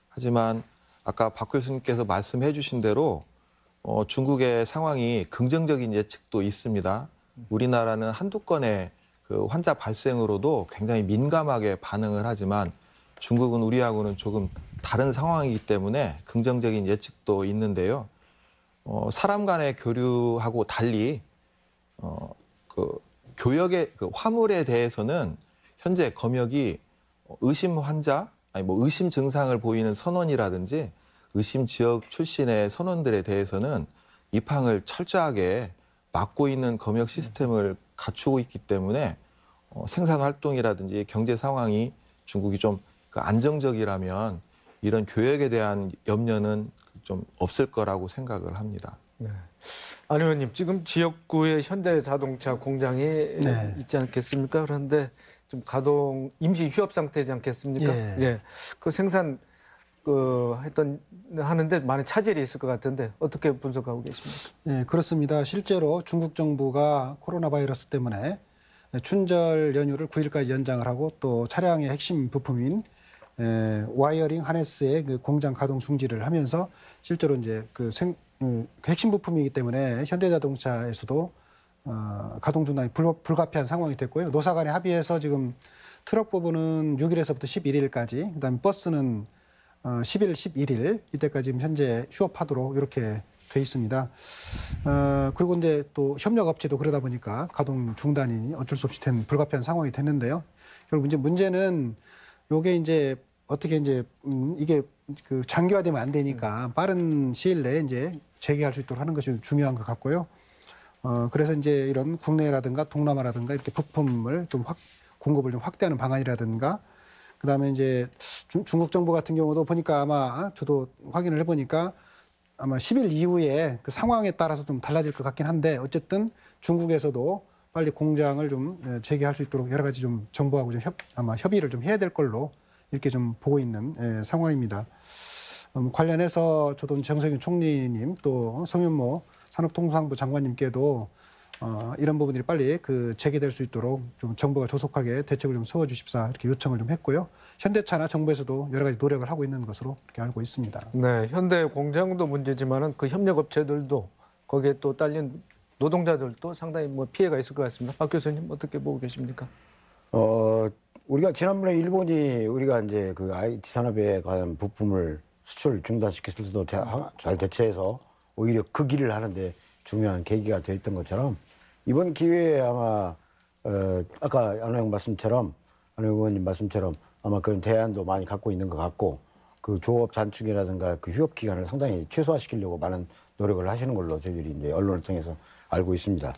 하지만 아까 박 교수님께서 말씀해 주신 대로 중국의 상황이 긍정적인 예측도 있습니다. 우리나라는 한두 건의 그 환자 발생으로도 굉장히 민감하게 반응을 하지만 중국은 우리하고는 조금 다른 상황이기 때문에 긍정적인 예측도 있는데요. 사람 간의 교류하고 달리 그 교역의 그 화물에 대해서는 현재 검역이 의심 환자 아니 뭐 의심 증상을 보이는 선원이라든지 의심 지역 출신의 선원들에 대해서는 입항을 철저하게 막고 있는 검역 시스템을 갖추고 있기 때문에 생산 활동이라든지 경제 상황이 중국이 좀 안정적이라면 이런 교역에 대한 염려는 좀 없을 거라고 생각을 합니다. 네. 안 의원님, 지금 지역구에 현대자동차 공장이 네. 있지 않겠습니까? 그런데 좀 가동 임시 휴업 상태지 않겠습니까? 예. 예. 그 생산 하는데 많은 차질이 있을 것 같은데 어떻게 분석하고 계십니까? 네, 그렇습니다. 실제로 중국 정부가 코로나 바이러스 때문에 춘절 연휴를 9일까지 연장을 하고 또 차량의 핵심 부품인 와이어링 하네스의 그 공장 가동 중지를 하면서 실제로 이제 그 핵심 부품이기 때문에 현대자동차에서도 가동 중단이 불가피한 상황이 됐고요. 노사 간에 합의해서 지금 트럭 부분은 6일에서부터 11일까지, 그다음에 버스는 10일, 11일 이때까지 지금 현재 휴업하도록 이렇게 돼 있습니다. 그리고 이제 또 협력업체도 그러다 보니까 가동 중단이 어쩔 수 없이 된 불가피한 상황이 됐는데요. 결국 이제 문제는 요게 이제 어떻게 이제 이게 그 장기화되면 안 되니까 빠른 시일 내에 이제 재개할 수 있도록 하는 것이 중요한 것 같고요. 그래서 이제 이런 국내라든가 동남아라든가 이렇게 부품을 좀 공급을 좀 확대하는 방안이라든가 그다음에 이제 중국 정부 같은 경우도 보니까 아마 저도 확인을 해보니까 아마 10일 이후에 그 상황에 따라서 좀 달라질 것 같긴 한데 어쨌든 중국에서도 빨리 공장을 좀 재개할 수 있도록 여러 가지 좀 정부하고 좀 아마 협의를 좀 해야 될 걸로 이렇게 좀 보고 있는 상황입니다. 관련해서 저도 정세균 총리님 또 성윤모 산업통상부 장관님께도 이런 부분들이 빨리 그 재개될 수 있도록 좀 정부가 조속하게 대책을 좀 세워주십사 이렇게 요청을 좀 했고요. 현대차나 정부에서도 여러 가지 노력을 하고 있는 것으로 이렇게 알고 있습니다. 네, 현대 공장도 문제지만은 그 협력업체들도 거기에 또 딸린 노동자들도 상당히 뭐 피해가 있을 것 같습니다. 박 교수님 어떻게 보고 계십니까? 우리가 지난번에 일본이 우리가 이제 그 IT 산업에 관한 부품을 수출 중단시켰을 때도 잘 대처해서 오히려 그 길을 하는데 중요한 계기가 되었던 것처럼 이번 기회에 아마 아까 안 의원님 말씀처럼 아마 그런 대안도 많이 갖고 있는 것 같고 그 조업 단축이라든가 그 휴업 기간을 상당히 최소화시키려고 많은 노력을 하시는 걸로 저희들이 이제 언론을 통해서 알고 있습니다.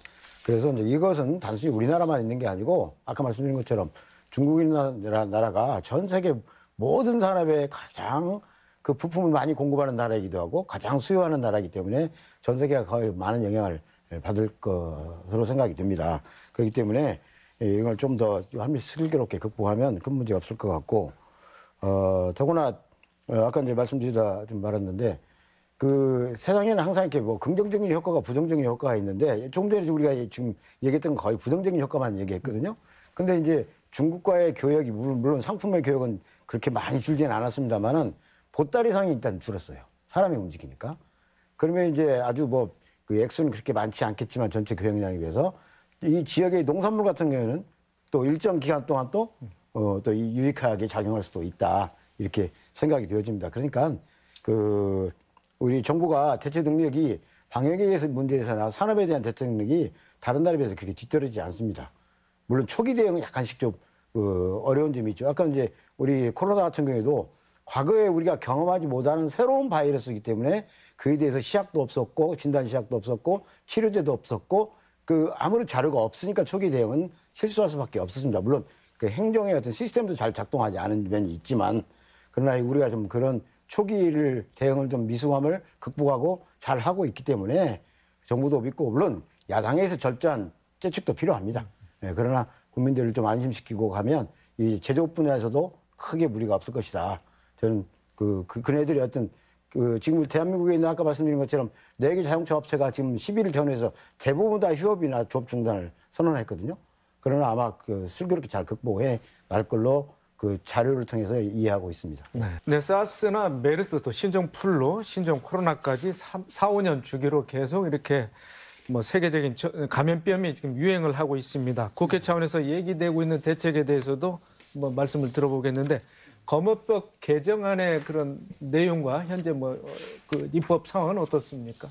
그래서 이제 이것은 단순히 우리나라만 있는 게 아니고 아까 말씀드린 것처럼 중국이라는 나라가 전 세계 모든 산업에 가장 그 부품을 많이 공급하는 나라이기도 하고 가장 수요하는 나라이기 때문에 전 세계가 거의 많은 영향을 받을 것으로 생각이 듭니다. 그렇기 때문에 이걸 좀 더 슬기롭게 극복하면 큰 문제 없을 것 같고 더구나 아까 이제 말씀드리다 좀 말았는데 그 세상에는 항상 이렇게 뭐 긍정적인 효과가 부정적인 효과가 있는데 좀 전에 우리가 지금 얘기했던 건 거의 부정적인 효과만 얘기했거든요. 근데 이제 중국과의 교역이 물론 상품의 교역은 그렇게 많이 줄지는 않았습니다만은 보따리상이 일단 줄었어요. 사람이 움직이니까. 그러면 이제 아주 뭐 그 액수는 그렇게 많지 않겠지만 전체 교역량에 비해서 이 지역의 농산물 같은 경우에는 또 일정 기간 동안 또 유익하게 작용할 수도 있다. 이렇게 생각이 되어집니다. 그러니까 그 우리 정부가 대처 능력이 방역에 의해서 문제에서나 산업에 대한 대처 능력이 다른 나라에 비해서 그렇게 뒤떨어지지 않습니다. 물론 초기 대응은 약간씩 좀 어려운 점이 있죠. 아까 이제 우리 코로나 같은 경우에도 과거에 우리가 경험하지 못하는 새로운 바이러스이기 때문에 그에 대해서 시약도 없었고 진단 시약도 없었고 치료제도 없었고 아무런 자료가 없으니까 초기 대응은 실수할 수밖에 없었습니다. 물론 그 행정의 어떤 시스템도 잘 작동하지 않은 면이 있지만 그러나 우리가 좀 그런 초기를 대응을 좀 미숙함을 극복하고 잘 하고 있기 때문에 정부도 믿고 물론 야당에서 철저한 재측도 필요합니다. 네, 그러나 국민들을 좀 안심시키고 가면 이 제조업 분야에서도 크게 무리가 없을 것이다. 저는 그네들이 어떤 지금 대한민국에 있는 아까 말씀드린 것처럼 4개 자동차 업체가 지금 10일 전에서 대부분 다 휴업이나 조업 중단을 선언했거든요. 그러나 아마 슬기롭게 잘 극복해 날 걸로 자료를 통해서 이해하고 있습니다. 네, 사스나 메르스 또 신종 플루, 신종 코로나까지 4, 5년 주기로 계속 이렇게 세계적인 감염병이 지금 유행을 하고 있습니다. 국회 차원에서 얘기되고 있는 대책에 대해서도 말씀을 들어보겠는데 검역법 개정안의 그런 내용과 현재 그 입법 상황은 어떻습니까?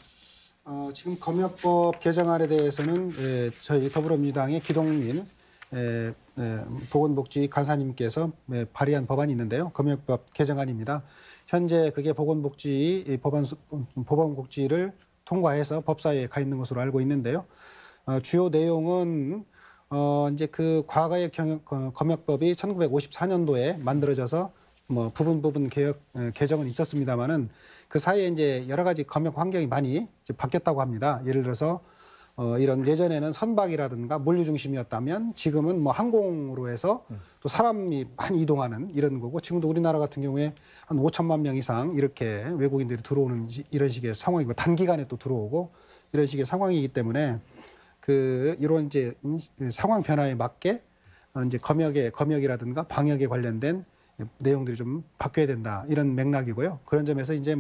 지금 검역법 개정안에 대해서는 저희 더불어민주당의 기동민 보건복지 간사님께서 발의한 법안이 있는데요. 검역법 개정안입니다. 현재 그게 보건복지를 통과해서 법사위에 가 있는 것으로 알고 있는데요. 주요 내용은 이제 그 과거의 검역법이 1954년도에 만들어져서 부분 개정은 있었습니다만은 그 사이에 이제 여러 가지 검역 환경이 많이 이제 바뀌었다고 합니다. 예를 들어서 이런 예전에는 선박이라든가 물류 중심이었다면 지금은 항공으로 해서 또 사람이 많이 이동하는 이런 거고 지금도 우리나라 같은 경우에 한 5천만 명 이상 이렇게 외국인들이 들어오는 이런 식의 상황이고 단기간에 또 들어오고 이런 식의 상황이기 때문에 이런 이제 상황 변화에 맞게 이제 검역이라든가 방역에 관련된 내용들이 좀 바뀌어야 된다 이런 맥락이고요. 그런 점에서 이제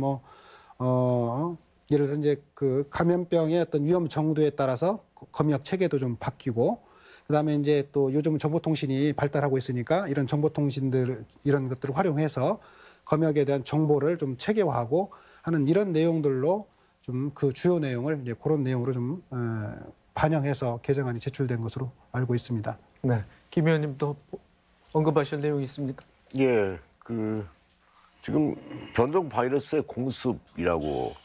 예를 들어서 이제 그 감염병의 어떤 위험 정도에 따라서 검역 체계도 좀 바뀌고 그다음에 이제 또 요즘 정보통신이 발달하고 있으니까 이런 정보통신들 이런 것들을 활용해서 검역에 대한 정보를 좀 체계화하고 하는 이런 내용들로 좀 그 주요 내용을 이제 그런 내용으로 좀 반영해서 개정안이 제출된 것으로 알고 있습니다. 네, 김 의원님도 언급하실 내용이 있습니까? 예, 지금 변종 바이러스의 공습이라고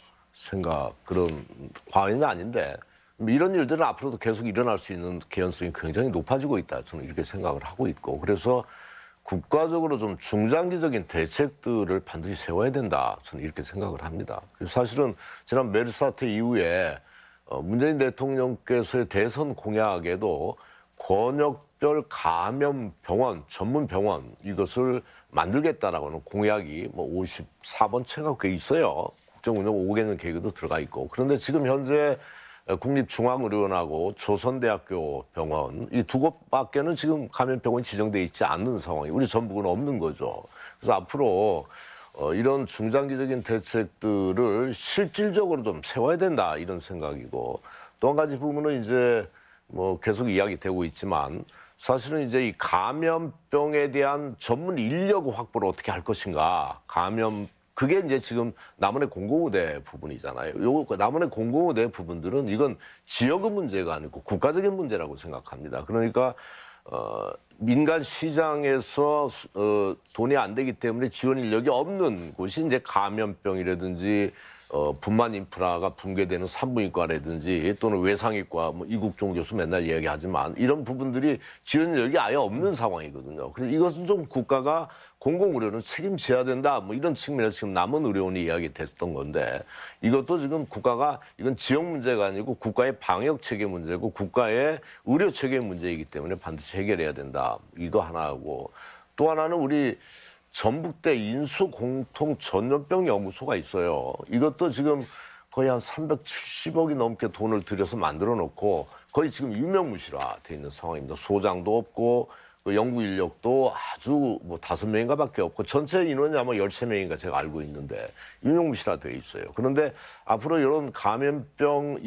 그런 과언이 아닌데 이런 일들은 앞으로도 계속 일어날 수 있는 개연성이 굉장히 높아지고 있다. 저는 이렇게 생각을 하고 있고 그래서 국가적으로 좀 중장기적인 대책들을 반드시 세워야 된다. 저는 이렇게 생각을 합니다. 사실은 지난 메르스 사태 이후에 문재인 대통령께서의 대선 공약에도 권역별 감염 병원, 전문 병원 이것을 만들겠다라고 하는 공약이 54번 채가 꽤 있어요. 국정운영 5개년 계획에도 들어가 있고. 그런데 지금 현재 국립중앙의료원하고 조선대학교 병원 이 2곳밖에는 지금 감염병원이 지정돼 있지 않는 상황이 우리 전북은 없는 거죠. 그래서 앞으로 이런 중장기적인 대책들을 실질적으로 좀 세워야 된다 이런 생각이고 또 한 가지 부분은 이제 계속 이야기되고 있지만 사실은 이제 이 감염병에 대한 전문 인력 확보를 어떻게 할 것인가 그게 이제 지금 남원의 공공의대 부분이잖아요. 요거 남원의 공공의대 부분들은 이건 지역의 문제가 아니고 국가적인 문제라고 생각합니다. 그러니까 민간 시장에서 돈이 안 되기 때문에 지원 인력이 없는 곳이 이제 감염병이라든지 분만 인프라가 붕괴되는 산부인과라든지 또는 외상외과 이국종 교수 맨날 이야기하지만 이런 부분들이 지원 인력이 아예 없는 상황이거든요. 그래서 이것은 좀 국가가 공공의료는 책임져야 된다. 이런 측면에서 지금 남은 의료원이 이야기됐던 건데 이것도 지금 국가가 이건 지역 문제가 아니고 국가의 방역 체계 문제고 국가의 의료 체계 문제이기 때문에 반드시 해결해야 된다. 이거 하나하고 또 하나는 우리 전북대 인수공통전염병 연구소가 있어요. 이것도 지금 거의 한 370억이 넘게 돈을 들여서 만들어 놓고 거의 지금 유명무실화돼 있는 상황입니다. 소장도 없고 연구 인력도 아주 5명인가 밖에 없고 전체 인원이 아마 13명인가 제가 알고 있는데 유명무실화돼 있어요. 그런데 앞으로 이런 감염병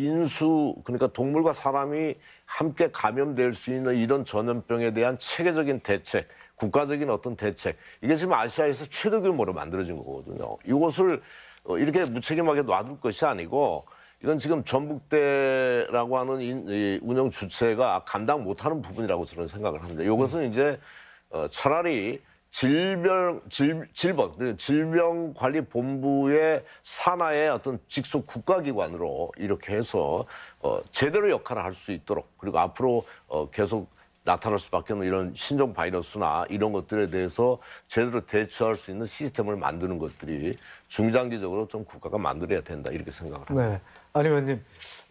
그러니까 동물과 사람이 함께 감염될 수 있는 이런 전염병에 대한 체계적인 대책 국가적인 어떤 대책 이게 지금 아시아에서 최대 규모로 만들어진 거거든요. 이것을 이렇게 무책임하게 놔둘 것이 아니고 이건 지금 전북대라고 하는 운영 주체가 감당 못하는 부분이라고 저는 생각을 합니다. 이것은 이제 차라리 질병관리본부의 산하의 어떤 직속 국가기관으로 이렇게 해서 제대로 역할을 할 수 있도록 그리고 앞으로 계속 나타날 수밖에 없는 이런 신종 바이러스나 이런 것들에 대해서 제대로 대처할 수 있는 시스템을 만드는 것들이 중장기적으로 좀 국가가 만들어야 된다 이렇게 생각을 합니다. 네. 안 의원님,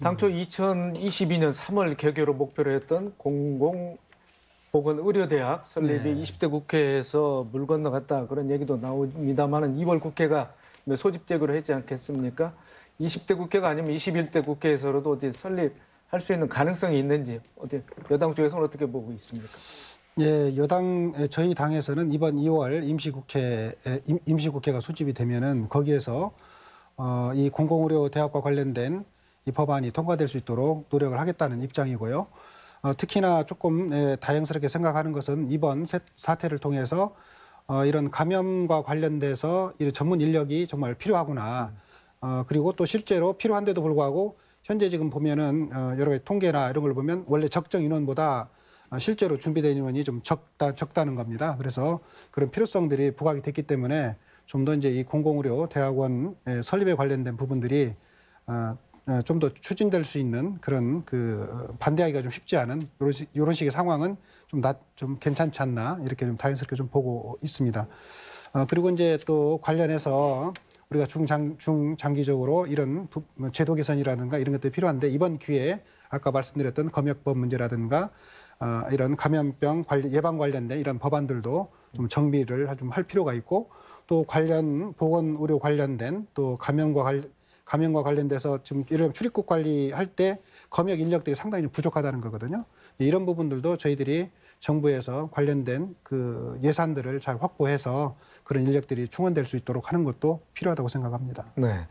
당초 2022년 3월 개교로 목표로 했던 공공보건의료대학 설립이 20대 국회에서 물 건너갔다 그런 얘기도 나옵니다만은 2월 국회가 소집제기로 했지 않겠습니까? 20대 국회가 아니면 21대 국회에서라도 어디 설립할 수 있는 가능성이 있는지 어디 여당 쪽에서는 어떻게 보고 있습니까? 예, 저희 당에서는 이번 2월 임시국회가 소집이 되면은 거기에서 이 공공의료 대학과 관련된 이 법안이 통과될 수 있도록 노력을 하겠다는 입장이고요. 특히나 조금 다행스럽게 생각하는 것은 이번 사태를 통해서 이런 감염과 관련돼서 이 전문 인력이 정말 필요하구나. 그리고 또 실제로 필요한데도 불구하고 현재 지금 보면은 여러 가지 통계나 이런 걸 보면 원래 적정 인원보다 실제로 준비된 인원이 좀 적다는 겁니다. 그래서 그런 필요성들이 부각이 됐기 때문에 좀 더 이제 이 공공의료 대학원 설립에 관련된 부분들이 좀 더 추진될 수 있는 그런 반대하기가 좀 쉽지 않은 이런 식의 상황은 좀 괜찮지 않나 이렇게 좀 다행스럽게 좀 보고 있습니다. 그리고 이제 또 관련해서 우리가 중장기적으로 이런 제도 개선이라든가 이런 것들이 필요한데 이번 기회에 아까 말씀드렸던 검역법 문제라든가 이런 감염병 예방 관련된 이런 법안들도 좀 정비를 좀 할 필요가 있고 또 보건 의료 관련된 또 감염과 관련돼서 지금 예를 들면 출입국 관리할 때 검역 인력들이 상당히 좀 부족하다는 거거든요. 이런 부분들도 저희들이 정부에서 관련된 그 예산들을 잘 확보해서 그런 인력들이 충원될 수 있도록 하는 것도 필요하다고 생각합니다. 네.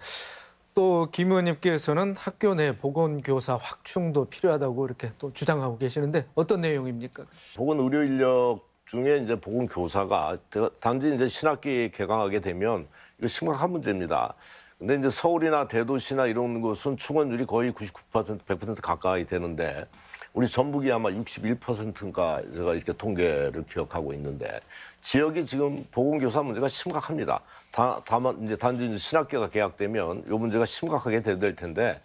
또 김 의원님께서는 학교 내 보건교사 확충도 필요하다고 이렇게 또 주장하고 계시는데 어떤 내용입니까? 보건 의료 인력 중에 이제 보건교사가 단지 이제 신학기 개강하게 되면 이거 심각한 문제입니다. 근데 이제 서울이나 대도시나 이런 곳은 충원율이 거의 99%, 100% 가까이 되는데 우리 전북이 아마 61%인가 제가 이렇게 통계를 기억하고 있는데 지역이 지금 보건교사 문제가 심각합니다. 다만 이제 단지 이제 신학기가 개학되면 이 문제가 심각하게 될 텐데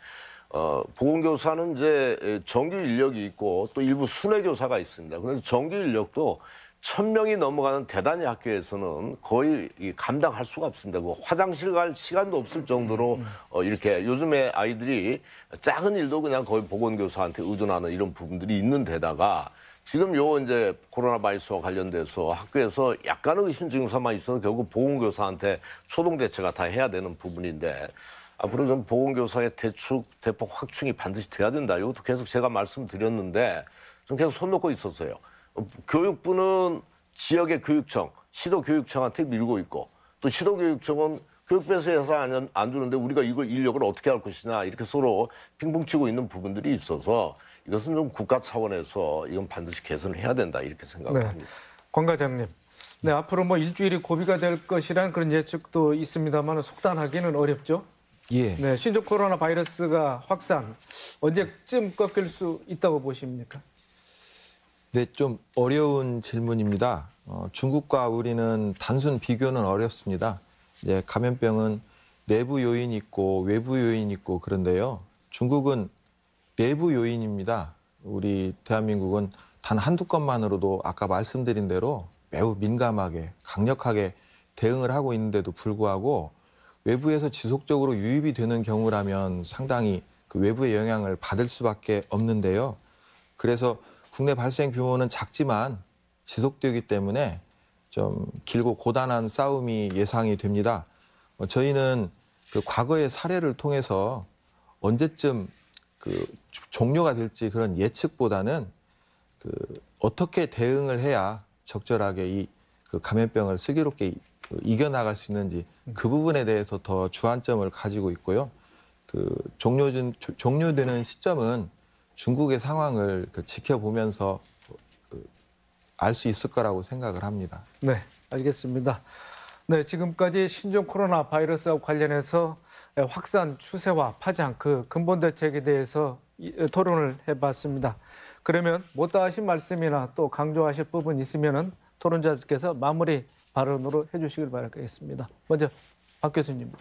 보건교사는 이제 정규 인력이 있고 또 일부 순회교사가 있습니다. 그래서 정규 인력도 1,000명이 넘어가는 대단위 학교에서는 거의 감당할 수가 없습니다. 화장실 갈 시간도 없을 정도로 이렇게 요즘에 아이들이 작은 일도 그냥 거의 보건교사한테 의존하는 이런 부분들이 있는 데다가 지금 이제 코로나 바이러스와 관련돼서 학교에서 약간의 의심 증상만 있어도 결국 보건교사한테 초동 대처가 다 해야 되는 부분인데 앞으로 좀 보건교사의 대폭 확충이 반드시 돼야 된다. 이것도 계속 제가 말씀드렸는데 좀 계속 손 놓고 있었어요. 교육부는 지역의 교육청, 시도교육청한테 밀고 있고 또 시도교육청은 교육부에서 예산 안 주는데 우리가 이걸 인력을 어떻게 할 것이냐 이렇게 서로 핑퐁 치고 있는 부분들이 있어서 이것은 좀 국가 차원에서 이건 반드시 개선을 해야 된다 이렇게 생각을 합니다. 권 과장님, 네, 앞으로 뭐 일주일이 고비가 될 것이란 그런 예측도 있습니다만 속단하기는 어렵죠. 예. 네, 신종 코로나 바이러스가 확산 언제쯤 꺾일 수 있다고 보십니까? 네, 좀 어려운 질문입니다. 중국과 우리는 단순 비교는 어렵습니다. 이제 감염병은 내부 요인이 있고 외부 요인이 있고 그런데요. 중국은 내부 요인입니다. 우리 대한민국은 단 한두 건만으로도 아까 말씀드린 대로 매우 민감하게 강력하게 대응을 하고 있는데도 불구하고 외부에서 지속적으로 유입이 되는 경우라면 상당히 그 외부의 영향을 받을 수밖에 없는데요. 그래서 국내 발생 규모는 작지만 지속되기 때문에 좀 길고 고단한 싸움이 예상이 됩니다. 저희는 그 과거의 사례를 통해서 언제쯤 그 종료가 될지 그런 예측보다는 그 어떻게 대응을 해야 적절하게 이 그 감염병을 슬기롭게 이겨나갈 수 있는지 그 부분에 대해서 더 주안점을 가지고 있고요. 그 종료되는 시점은 중국의 상황을 지켜보면서 알 수 있을 거라고 생각을 합니다. 네, 알겠습니다. 네, 지금까지 신종 코로나 바이러스와 관련해서 확산 추세와 파장, 그 근본 대책에 대해서 토론을 해봤습니다. 그러면 못다 하신 말씀이나 또 강조하실 부분 있으면은 토론자들께서 마무리 발언으로 해주시길 바라겠습니다. 먼저 박 교수님.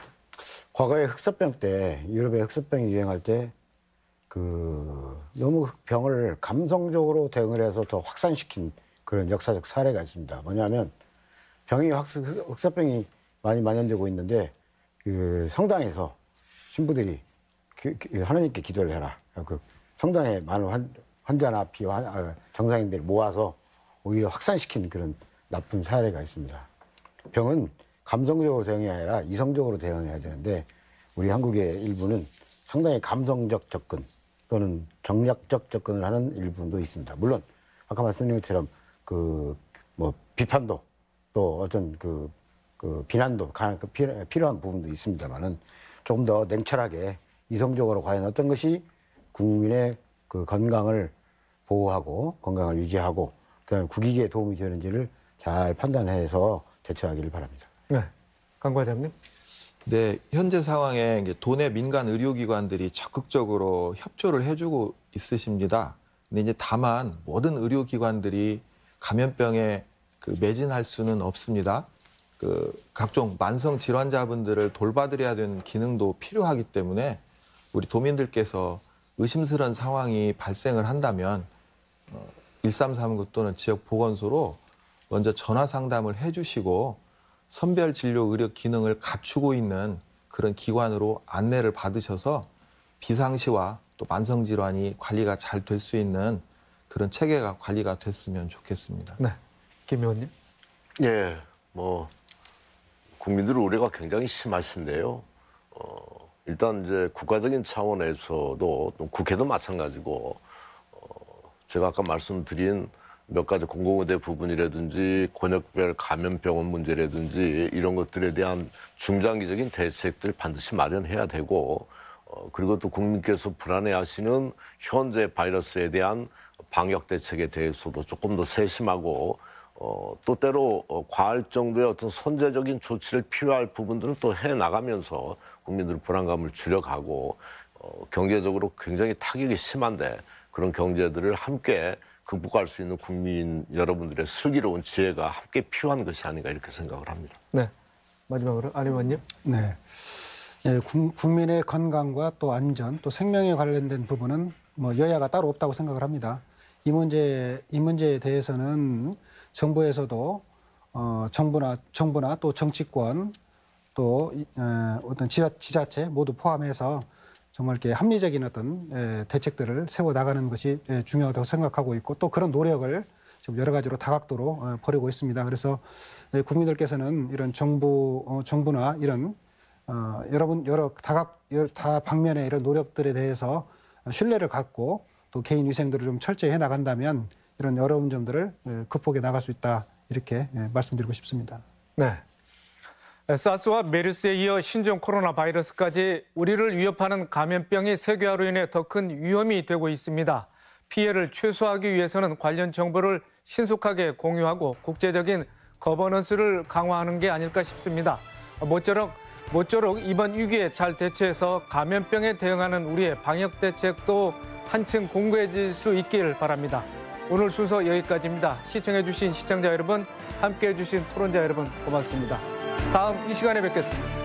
과거에 흑사병 때, 유럽에 흑사병이 유행할 때 너무 병을 감성적으로 대응을 해서 더 확산시킨 그런 역사적 사례가 있습니다. 뭐냐면 흑사병이 많이 만연되고 있는데 성당에서 신부들이 하나님께 기도를 해라. 성당에 많은 환자나 정상인들 모아서 오히려 확산시킨 그런 나쁜 사례가 있습니다. 병은 감성적으로 대응해야 아니라 이성적으로 대응해야 되는데 우리 한국의 일부는 상당히 감성적 접근 또는 정략적 접근을 하는 일부도 있습니다. 물론 아까 말씀드린 것처럼 비판도 또 어떤 비난도 필요한 부분도 있습니다만은 조금 더 냉철하게 이성적으로 과연 어떤 것이 국민의 건강을 보호하고 건강을 유지하고 그다음에 국익에 도움이 되는지를 잘 판단해서 대처하기를 바랍니다. 네, 강 과장님. 네, 현재 상황에 이제 도내 민간 의료기관들이 적극적으로 협조를 해주고 있으십니다. 근데 이제 다만 모든 의료기관들이 감염병에 매진할 수는 없습니다. 각종 만성 질환자분들을 돌봐드려야 되는 기능도 필요하기 때문에 우리 도민들께서 의심스러운 상황이 발생을 한다면 1339 또는 지역 보건소로 먼저 전화 상담을 해주시고 선별 진료 의료 기능을 갖추고 있는 그런 기관으로 안내를 받으셔서 비상시와 또 만성 질환이 관리가 잘 될 수 있는 그런 체계가 관리가 됐으면 좋겠습니다. 네, 김 의원님. 예, 국민들 우려가 굉장히 심하신데요. 일단 이제 국가적인 차원에서도 또 국회도 마찬가지고 제가 아까 말씀드린 몇 가지 공공의대 부분이라든지 권역별 감염병원 문제라든지 이런 것들에 대한 중장기적인 대책들 반드시 마련해야 되고 그리고 또 국민께서 불안해하시는 현재 바이러스에 대한 방역 대책에 대해서도 조금 더 세심하고 또 때로 과할 정도의 어떤 선제적인 조치를 필요할 부분들은 또 해나가면서 국민들 불안감을 줄여가고 경제적으로 굉장히 타격이 심한데 그런 경제들을 함께 극복할 수 있는 국민 여러분들의 슬기로운 지혜가 함께 필요한 것이 아닌가 이렇게 생각을 합니다. 네, 마지막으로 안 의원님. 네. 예, 국민의 건강과 또 안전, 또 생명에 관련된 부분은 여야가 따로 없다고 생각을 합니다. 이 문제에 대해서는 정부에서도 정부나 또 정치권 또 어떤 지자체 모두 포함해서 정말 이렇게 합리적인 어떤 대책들을 세워 나가는 것이 중요하다고 생각하고 있고 또 그런 노력을 지금 여러 가지로 다각도로 벌이고 있습니다. 그래서 국민들께서는 이런 정부나 이런 여러 다방면의 이런 노력들에 대해서 신뢰를 갖고 또 개인 위생들을 좀 철저히 해 나간다면 이런 어려운 점들을 극복해 나갈 수 있다 이렇게 말씀드리고 싶습니다. 네. 사스와 메르스에 이어 신종 코로나 바이러스까지 우리를 위협하는 감염병이 세계화로 인해 더 큰 위험이 되고 있습니다. 피해를 최소화하기 위해서는 관련 정보를 신속하게 공유하고 국제적인 거버넌스를 강화하는 게 아닐까 싶습니다. 모쪼록 이번 위기에 잘 대처해서 감염병에 대응하는 우리의 방역 대책도 한층 공고해질 수 있길 바랍니다. 오늘 순서 여기까지입니다. 시청해주신 시청자 여러분, 함께해주신 토론자 여러분 고맙습니다. 다음 이 시간에 뵙겠습니다.